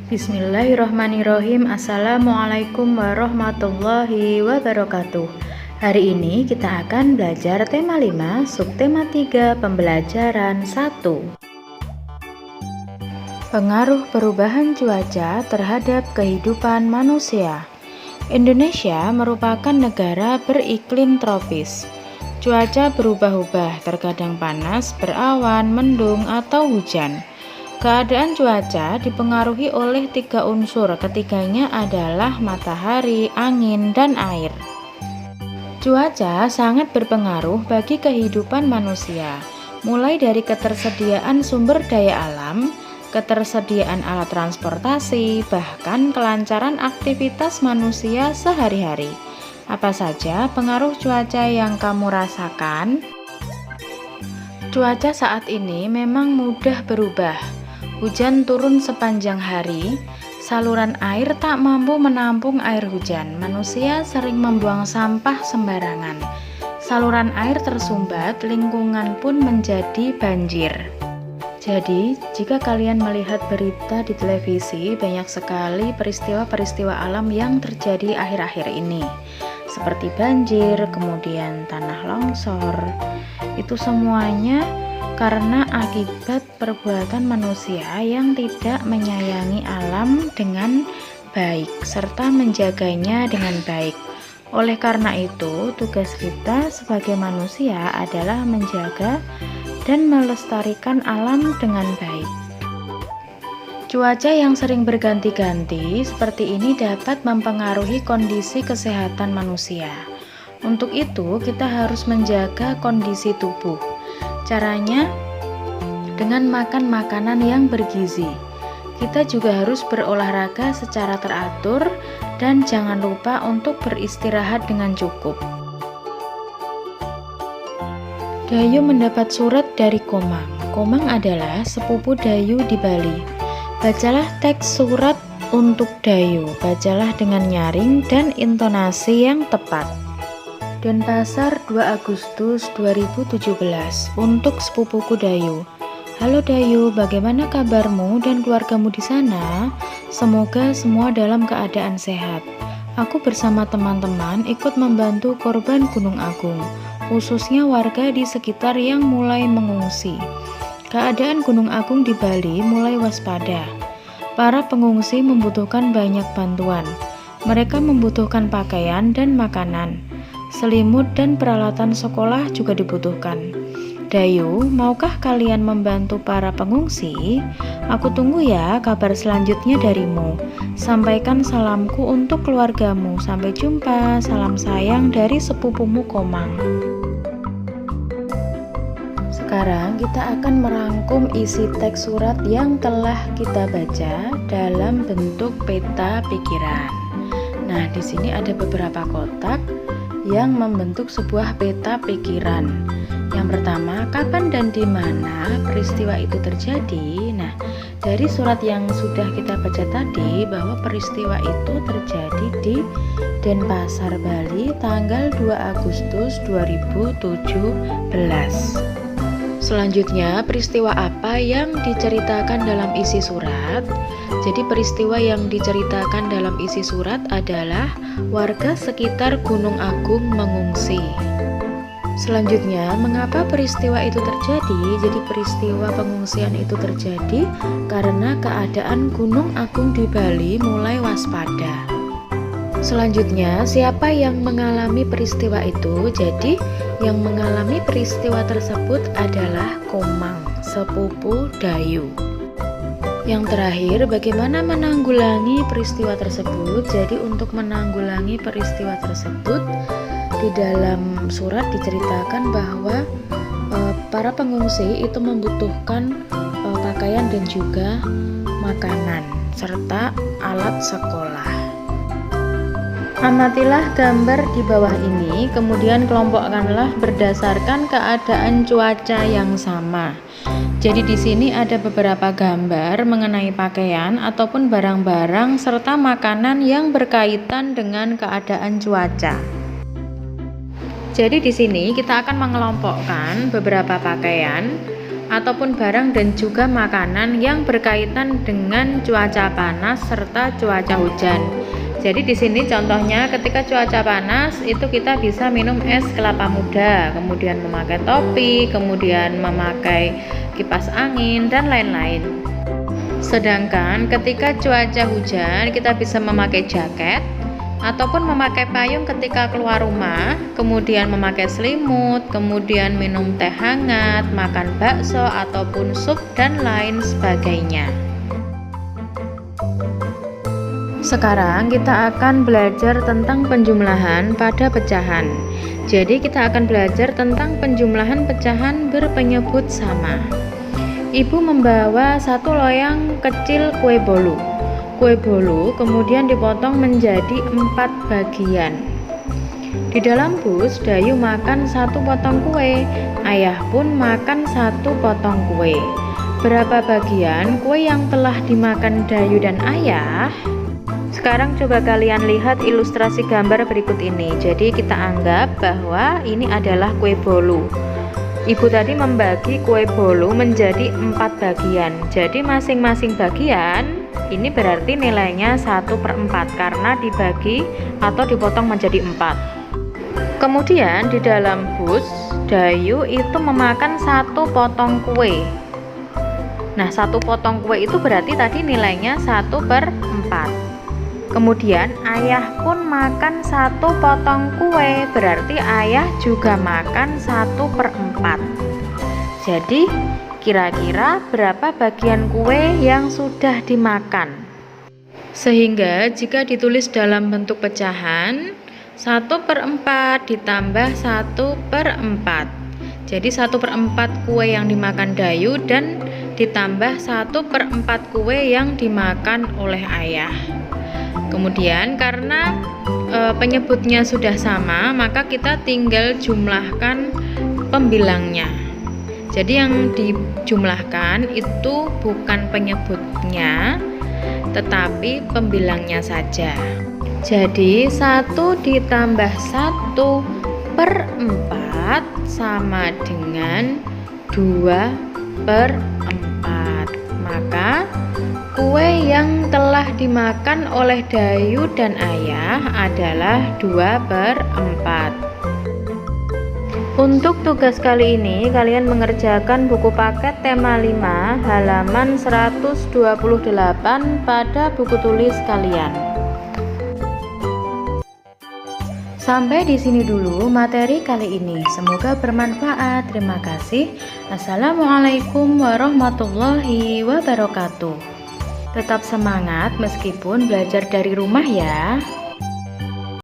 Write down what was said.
Bismillahirrahmanirrahim. Assalamualaikum warahmatullahi wabarakatuh. Hari ini kita akan belajar tema 5, subtema 3, pembelajaran 1. Pengaruh perubahan cuaca terhadap kehidupan manusia. Indonesia merupakan negara beriklim tropis. Cuaca berubah-ubah, terkadang panas, berawan, mendung, atau hujan. Keadaan cuaca dipengaruhi oleh 3 unsur, ketiganya adalah matahari, angin, dan air. Cuaca sangat berpengaruh bagi kehidupan manusia, mulai dari ketersediaan sumber daya alam, ketersediaan alat transportasi, bahkan kelancaran aktivitas manusia sehari-hari. Apa saja pengaruh cuaca yang kamu rasakan? Cuaca saat ini memang mudah berubah. Hujan turun sepanjang hari, saluran air tak mampu menampung air hujan. Manusia sering membuang sampah sembarangan. Saluran air tersumbat, lingkungan pun menjadi banjir. Jadi, jika kalian melihat berita di televisi, banyak sekali peristiwa-peristiwa alam yang terjadi akhir-akhir ini. Seperti banjir, kemudian tanah longsor. Itu semuanya karena akibat perbuatan manusia yang tidak menyayangi alam dengan baik serta menjaganya dengan baik. Oleh karena itu, tugas kita sebagai manusia adalah menjaga dan melestarikan alam dengan baik. Cuaca yang sering berganti-ganti seperti ini dapat mempengaruhi kondisi kesehatan manusia. Untuk itu, kita harus menjaga kondisi tubuh. Caranya dengan makan makanan yang bergizi. Kita juga harus berolahraga secara teratur dan jangan lupa untuk beristirahat dengan cukup. Dayu mendapat surat dari Komang. Komang adalah sepupu Dayu di Bali. Bacalah teks surat untuk Dayu. Bacalah dengan nyaring dan intonasi yang tepat. Denpasar 2 Agustus 2017 untuk sepupuku Dayu. Halo Dayu, bagaimana kabarmu dan keluargamu di sana? Semoga semua dalam keadaan sehat. Aku bersama teman-teman ikut membantu korban Gunung Agung, khususnya warga di sekitar yang mulai mengungsi. Keadaan Gunung Agung di Bali mulai waspada. Para pengungsi membutuhkan banyak bantuan. Mereka membutuhkan pakaian dan makanan. Selimut dan peralatan sekolah juga dibutuhkan. Dayu, maukah kalian membantu para pengungsi? Aku tunggu ya kabar selanjutnya darimu. Sampaikan salamku untuk keluargamu. Sampai jumpa. Salam sayang dari sepupumu Komang. Sekarang kita akan merangkum isi teks surat yang telah kita baca dalam bentuk peta pikiran. Nah, di sini ada beberapa kotak yang membentuk sebuah peta pikiran. Yang pertama, kapan dan di mana peristiwa itu terjadi? Nah, dari surat yang sudah kita baca tadi bahwa peristiwa itu terjadi di Denpasar, Bali tanggal 2 Agustus 2017. Selanjutnya, peristiwa apa yang diceritakan dalam isi surat? Jadi peristiwa yang diceritakan dalam isi surat adalah warga sekitar Gunung Agung mengungsi. Selanjutnya, mengapa peristiwa itu terjadi? Jadi peristiwa pengungsian itu terjadi karena keadaan Gunung Agung di Bali mulai waspada. Selanjutnya, siapa yang mengalami peristiwa itu? Jadi yang mengalami peristiwa tersebut adalah Komang, sepupu Dayu. Yang terakhir, bagaimana menanggulangi peristiwa tersebut? Jadi untuk menanggulangi peristiwa tersebut, di dalam surat diceritakan bahwa para pengungsi itu membutuhkan pakaian dan juga makanan serta alat sekolah. Amatilah gambar di bawah ini, kemudian kelompokkanlah berdasarkan keadaan cuaca yang sama. Jadi di sini ada beberapa gambar mengenai pakaian ataupun barang-barang serta makanan yang berkaitan dengan keadaan cuaca. Jadi di sini kita akan mengelompokkan beberapa pakaian, ataupun barang dan juga makanan yang berkaitan dengan cuaca panas serta cuaca hujan. Jadi di sini contohnya ketika cuaca panas itu kita bisa minum es kelapa muda, kemudian memakai topi, kemudian memakai kipas angin dan lain-lain. Sedangkan ketika cuaca hujan kita bisa memakai jaket ataupun memakai payung ketika keluar rumah, kemudian memakai selimut, kemudian minum teh hangat, makan bakso ataupun sup dan lain sebagainya. Sekarang kita akan belajar tentang penjumlahan pada pecahan. Jadi kita akan belajar tentang penjumlahan pecahan berpenyebut sama. Ibu membawa satu loyang kecil kue bolu. Kue bolu kemudian dipotong menjadi 4 bagian. Di dalam bus, Dayu makan 1 potong kue, ayah pun makan 1 potong kue. Berapa bagian kue yang telah dimakan Dayu dan ayah? Sekarang coba kalian lihat ilustrasi gambar berikut ini. Jadi kita anggap bahwa ini adalah kue bolu. Ibu tadi membagi kue bolu menjadi 4 bagian. Jadi masing-masing bagian ini berarti nilainya 1/4 karena dibagi atau dipotong menjadi 4. Kemudian di dalam bus, Dayu itu memakan 1 potong kue. Nah, 1 potong kue itu berarti tadi nilainya 1/4. Kemudian ayah pun makan 1 potong kue, berarti ayah juga makan 1/4. Jadi kira-kira berapa bagian kue yang sudah dimakan? Sehingga jika ditulis dalam bentuk pecahan, 1/4 ditambah 1/4. Jadi 1/4 kue yang dimakan Dayu dan ditambah 1/4 kue yang dimakan oleh ayah. Kemudian karena penyebutnya sudah sama, maka kita tinggal jumlahkan pembilangnya. Jadi yang dijumlahkan itu bukan penyebutnya, tetapi pembilangnya saja. Jadi 1 ditambah 1/4 sama dengan 2/4. Maka kue yang telah dimakan oleh Dayu dan ayah adalah 2/4. Untuk tugas kali ini kalian mengerjakan buku paket tema 5 halaman 128 pada buku tulis kalian. Sampai di sini dulu materi kali ini. Semoga bermanfaat. Terima kasih. Assalamualaikum warahmatullahi wabarakatuh. Tetap semangat meskipun belajar dari rumah ya.